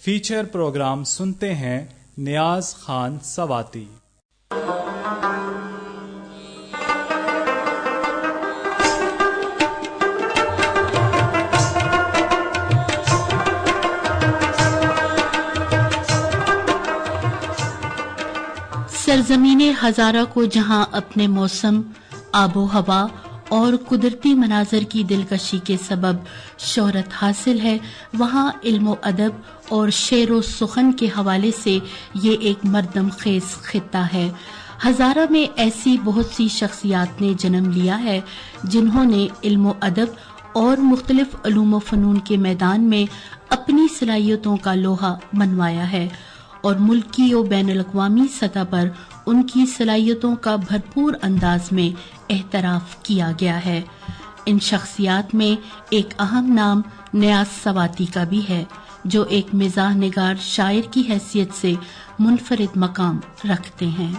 Feature programme सुनते हैं नियाज खान सवाती। सरजमीने हजारा को जहां अपने मौसम, आबो हवा और कुदरती मनाजर की दिलकशी के सबब शोहरत हासिल है, वहां इल्म अदब और शेर सुखन के हवाले से ये एक मर्दम खेज खित्ता है। हजारा में ऐसी बहुत सी शख्सियात ने जन्म लिया है जिन्होंने इल्म अदब और मुख्तलिफ उलूम फ़नून के मैदान में अपनी सलाहियतों का लोहा मनवाया है और मुल्की और बैनुल-अक़वामी सतह पर उनकी सलाहियतों का भरपूर अंदाज में एहतराफ किया गया है। इन शख्सियात में एक अहम नाम नियाज सवाती का भी है, जो एक मिजाह निगार शायर की हैसियत से मुनफरिद मकाम रखते हैं।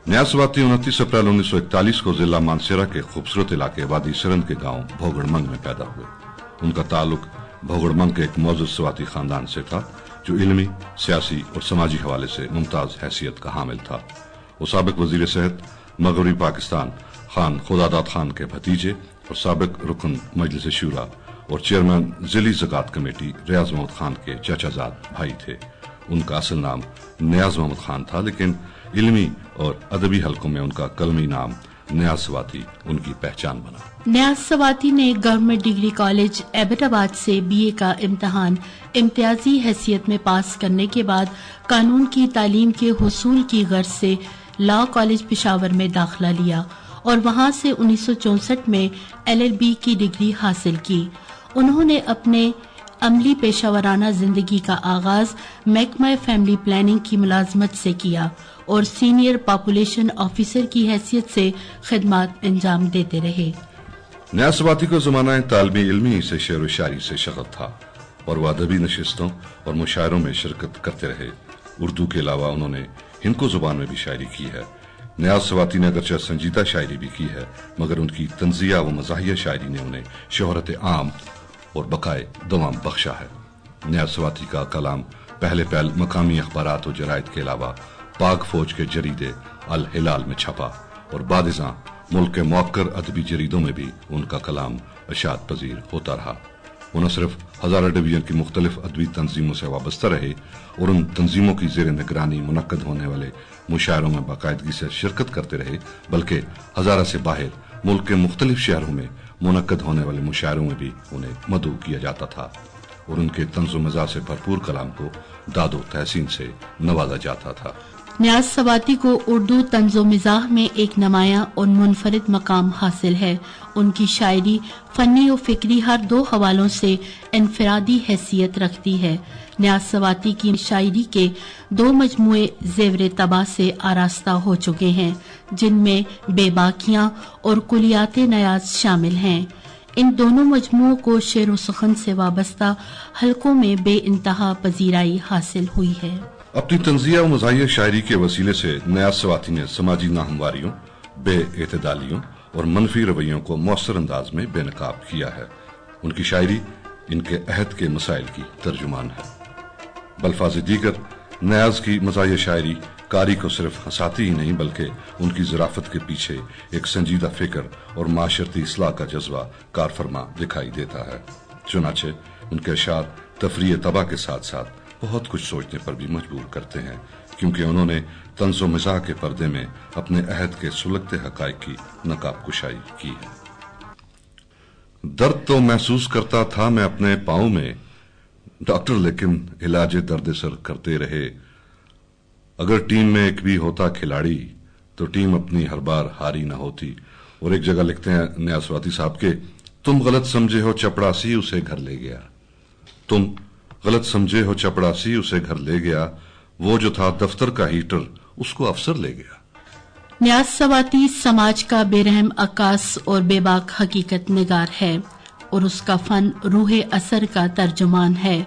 नियाज सवाती 29 अप्रैल 1941 को जिला मानसेरा के खूबसूरत इलाके वादी सरंद के गांव भोगड़मंग में पैदा हुए। उनका ताल्लुक भोगड़मंग के एक मौजूद सवाती खानदान से था जो इल्मी, सियासी और समाजी हवाले से मुमताज हैसियत का हामिल था। वो साबिक वजीर सेहत मगरबी पाकिस्तान खान खुदादाद खान के भतीजे और साबिक रुकन मजलिस शूरा और चेयरमैन जिली ज़कात कमेटी रियाज मोहम्मद खान के चाचाजाद भाई थे। उनका असल नाम नियाज मोहम्मद खान था, लेकिन इल्मी और अदबी हलकों में उनका कलमी नाम नियाज सवाती उनकी पहचान बना। नियाज सवाती ने गवर्नमेंट डिग्री कॉलेज एबटाबाद से बीए का इम्तिहान इम्तियाजी हैसियत में पास करने के बाद कानून की तालीम के हुसूल की गर्ज से लॉ कॉलेज पेशावर में दाखिला लिया और वहां से 1964 में LLB की डिग्री हासिल की। उन्होंने अपने अमली पेशावराना जिंदगी का आगाज महकमा फैमिली प्लानिंग की मुलाजमत से किया और सीनियर पॉपुलेशन ऑफिसर की हैसियत से खिदमत अंजाम देते रहे। नियाज सवाती को ज़माना तालिबी इल्मी से शेर व शायरी से शगफ था और वह अदबी नशिस्तों और मुशायरों में शिरकत करते रहे। उर्दू के अलावा उन्होंने हिंदको जुबान में भी शायरी की है। नियाज सवाती ने अगरचे संजीदा शायरी भी की है, मगर उनकी तंजिया व मज़ाहिया शायरी ने उन्हें शोहरत आम और बकाए दवाम बख्शा है। नियाज सवाती का कलाम पहले पहल मकामी अखबारात और जराइद के अलावा पाक फौज के जरीदे अल हिलाल में छपा और बादिज़ां मुल्क के मौक्कर अदबी जरीदों में भी उनका कलाम अशात पजीर होता रहा। वो न सिर्फ हजारा डिवीजन की मुख्तलिफ अदबी तंजीमों से वाबस्ता रहे और उन तंजीमों की जेर निगरानी मुनक्कद होने वाले मुशायरों में बाकायदगी से शिरकत करते रहे, बल्कि हजारा से बाहर मुल्क के मुख्तलिफ शहरों में मुनक्कद होने वाले मुशायरों में भी उन्हें मदऊ किया जाता था और उनके तंज़ो मज़ाह से भरपूर कलाम को दादो तहसीन से नवाजा जाता था। नियाज सवाती को उर्दू तंज़ो मिज़ाह में एक नमाया और मुनफरिद मकाम हासिल है। उनकी शायरी फनी और फिक्री हर दो हवालों से इनफरादी हैसियत रखती है। नियाज सवाती की शायरी के 2 मजमुए ज़ेवरे तबा से आरास्ता हो चुके हैं, जिनमें बेबाकियां और कुलियात नयाज शामिल हैं। इन दोनों मजमुओं को शेर व सुखन से वाबस्ता हलकों में बेइंतहा पजीराई हासिल हुई है। अपनी तंजिया व मज़ाहिया शायरी के वसीले से नियाज सवाती ने समाजी नाहमवारियों, बेएतदालियों और मनफी रवैयों को मौसर अंदाज में बेनकाब किया है। उनकी शायरी इनके अहद के मसाइल की तर्जुमान है। बल्फाज़ दीगर नियाज की मज़ाहिया शायरी कारी को सिर्फ हंसाती ही नहीं, बल्कि उनकी ज़राफ़त के पीछे एक संजीदा फिक्र और माशरती इस्लाह का जज्बा कारफरमा दिखाई देता है। चुनाचे उनके अशार तफरीह तबा के साथ साथ बहुत कुछ सोचने पर भी मजबूर करते हैं, क्योंकि उन्होंने तंज़ो मिज़ाह के पर्दे में अपने अहद के सुलगते हक़ाइक़ की नकाब कुशाई की है। दर्द तो महसूस करता था मैं अपने पाँव में, डॉक्टर लेकिन इलाज दर्द सर करते रहे। अगर टीम में एक भी होता खिलाड़ी तो टीम अपनी हर बार हारी न होती। और एक जगह लिखते हैं नियाज सवाती साहब के, तुम गलत समझे हो चपड़ासी उसे घर ले गया। तुम गलत समझे हो चपड़ासी उसे घर ले गया, वो जो था दफ्तर का हीटर उसको अफसर ले गया। नियाज सवाती समाज का बेरहम अक्कास और बेबाक हकीकत निगार है और उसका फन रूह असर का तर्जुमान है।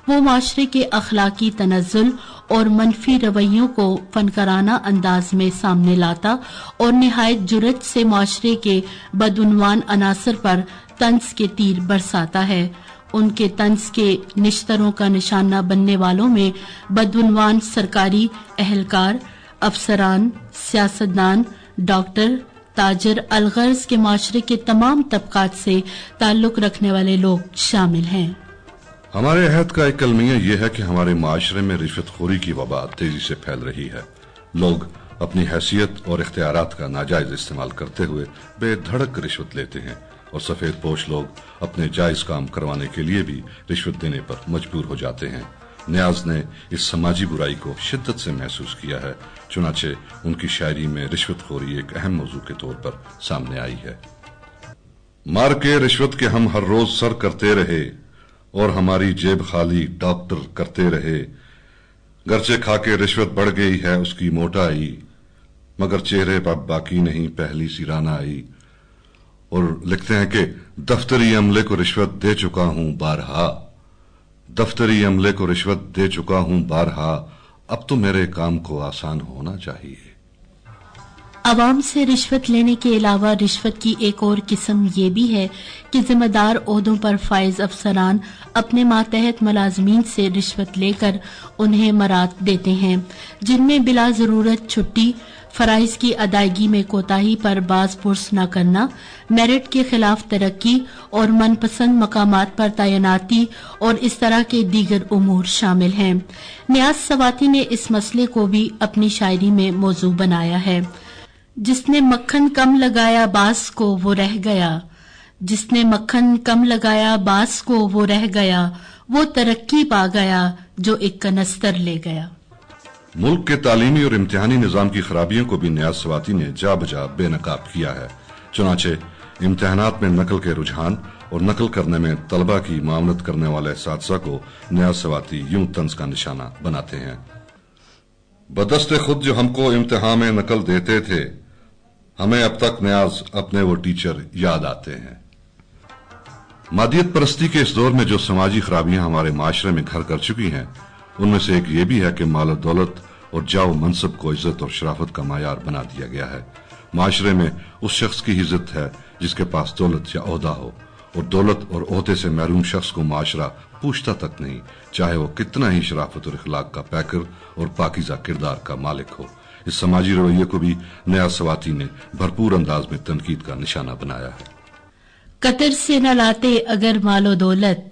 वो माशरे के अखलाकी तनज़्ज़ुल और मनफी रवैयों को फनकाराना अंदाज में सामने लाता और निहायत जुर्रत से माशरे के बदउनवान अनासर पर तंज के तीर बरसाता है। उनके तंज के निश्तरों का निशाना बनने वालों में बदउनवान सरकारी एहलकार, अफसरान, सियासतदान, डॉक्टर, ताजर, अलगर्ज के माशरे के तमाम तबकात से ताल्लुक रखने वाले लोग शामिल हैं। हमारे अहद का एक अलमिया यह है कि हमारे माशरे में रिश्वतखोरी की वबा तेजी से फैल रही है। लोग अपनी हैसियत और इख्तियारात का नाजायज इस्तेमाल करते हुए बेधड़क रिश्वत लेते हैं और सफेद पोश लोग अपने जायज काम करवाने के लिए भी रिश्वत देने पर मजबूर हो जाते हैं। नियाज ने इस समाजी बुराई को शिद्दत से महसूस किया है, चुनाचे उनकी शायरी में रिश्वतखोरी एक अहम मौजू के तौर पर सामने आई है। मार के रिश्वत के हम हर रोज सर करते रहे और हमारी जेब खाली डॉक्टर करते रहे। गरचे खा के रिश्वत बढ़ गई है उसकी मोटाई, मगर चेहरे पर बाकी नहीं पहली सी राना आई। और लिखते हैं कि दफ्तरी अमले को रिश्वत दे चुका हूं बारहा, दफ्तरी अमले को रिश्वत दे चुका हूं बारहा, अब तो मेरे काम को आसान होना चाहिए। अवाम से रिश्वत लेने के अलावा रिश्वत की एक और किस्म ये भी है कि जिम्मेदार ओहदों पर फाइज अफसरान अपने मातहत मुलाजमीन से रिश्वत लेकर उन्हें मरात देते हैं, जिनमें बिला जरूरत छुट्टी, फराइज की अदायगी में कोताही पर बाज पुरस न करना, मेरिट के खिलाफ तरक्की और मनपसंद मकामात पर तैनाती और इस तरह के दीगर उमूर शामिल हैं। नियाज सवाती ने इस मसले को भी अपनी शायरी में मौजू बनाया है। जिसने मक्खन कम लगाया बास को वो रह गया, जिसने मक्खन कम लगाया बास को वो रह गया, वो तरक्की पा गया जो एक कनस्तर ले गया। मुल्क के तालीमी और इम्तिहानी निजाम की खराबियों को भी नियाज सवाती ने जा बजा बेनकाब किया है। चुनाचे इम्तिहानात में नकल के रुझान और नकल करने में तलबा की मामलत करने वाले साथसा को नियाज सवाती यूं तंज का निशाना बनाते हैं। बदस्ते खुद जो हमको इम्तिहान में नकल देते थे, हमें अब तक नियाज अपने वो टीचर याद आते हैं। मादियत परस्ती के इस दौर में जो समाजी खराबियां हमारे माशरे में घर कर चुकी हैं, उनमें से एक ये भी है कि माल दौलत और जाओ मनसब को इज्जत और शराफत का मायार बना दिया गया है। माशरे में उस शख्स की इज्जत है जिसके पास दौलत या ओहदा हो, और दौलत और ओहदे से महरूम शख्स को माशरा पूछता तक नहीं, चाहे वो कितना ही शराफत और इखलाक का पैकर और पाकीज़ा किरदार का मालिक हो। इस समाजी रवैये को भी नियाज सवाती ने भरपूर अंदाज में तनकीद का निशाना बनाया है। कतर से न लाते अगर मालो दौलत,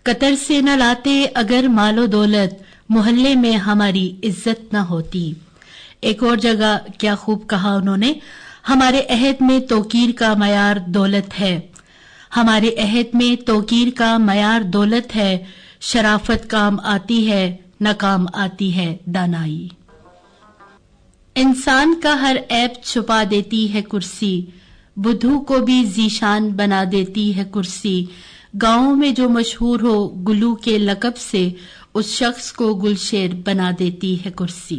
कतर से न लाते अगर मालो दौलत, मोहल्ले में हमारी इज्जत न होती। एक और जगह क्या खूब कहा उन्होंने, हमारे अहद में तौकीर का मयार दौलत है, हमारे अहद में तौकीर का मयार दौलत है, शराफत काम आती है न काम आती है दानाई। इंसान का हर ऐब छुपा देती है कुर्सी, बुद्धू को भी जीशान बना देती है कुर्सी। गांव में जो मशहूर हो गुलू के लकब से, उस शख्स को गुलशेर बना देती है कुर्सी।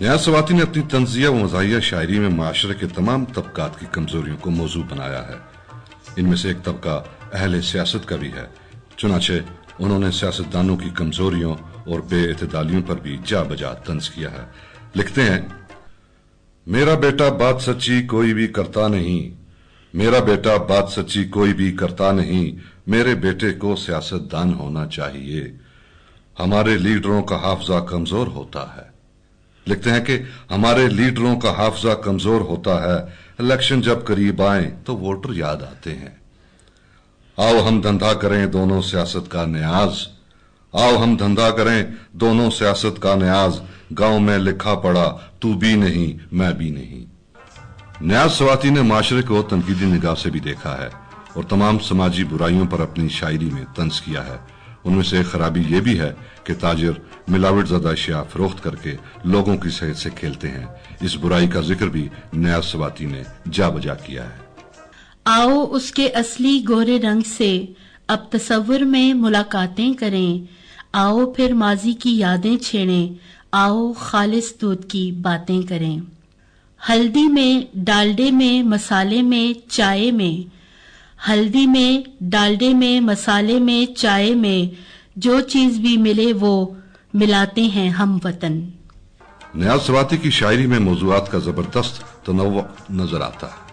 नियाज सवाती ने अपनी तंजिया व मज़ाहिया शायरी में माशरे के तमाम तबकात की कमजोरियों को मौजू बनाया है। इनमें से एक तबका अहले सियासत का भी है। चुनाचे उन्होंने सियासतदानों की कमजोरियों और बेइतदालियों पर भी जा बजा तंज किया है। लिखते हैं, मेरा बेटा बात सच्ची कोई भी करता नहीं, मेरा बेटा बात सच्ची कोई भी करता नहीं, मेरे बेटे को सियासतदान होना चाहिए, हमारे लीडरों का हाफजा कमजोर होता है। लिखते हैं कि हमारे लीडरों का हाफजा कमजोर होता है, इलेक्शन जब करीब आए तो वोटर याद आते हैं। आओ हम धंधा करें दोनों सियासत का न्याज, आओ हम धंधा करें दोनों सियासत का न्याज, गांव में लिखा पड़ा तू भी नहीं मैं भी नहीं। नियाज सवाती ने माशरे को तनकीदी निगाह से भी देखा है और तमाम समाजी बुराइयों पर अपनी शायरी में तंज किया है। उनमें से एक खराबी यह भी है कि ताजिर मिलावट ज़दा अशिया फरोख्त करके लोगों की सेहत से खेलते हैं। इस बुराई का जिक्र भी नियाज सवाती ने जा बजा किया है। आओ उसके असली गोरे रंग से अब तसव्वुर में मुलाकातें करें, आओ फिर माजी की यादें छेड़ें, आओ खालिस दूध की बातें करें। हल्दी में डालडे में मसाले में चाय में, हल्दी में डालडे में मसाले में चाय में, जो चीज भी मिले वो मिलाते हैं हम वतन। नियाज सवाती की शायरी में मौज़ूआत का जबरदस्त तनव्वु नजर आता है।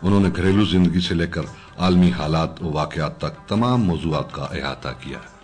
उन्होंने घरेलू जिंदगी से लेकर عالمی حالات و واقعات تک تمام موضوعات کا احاطہ کیا۔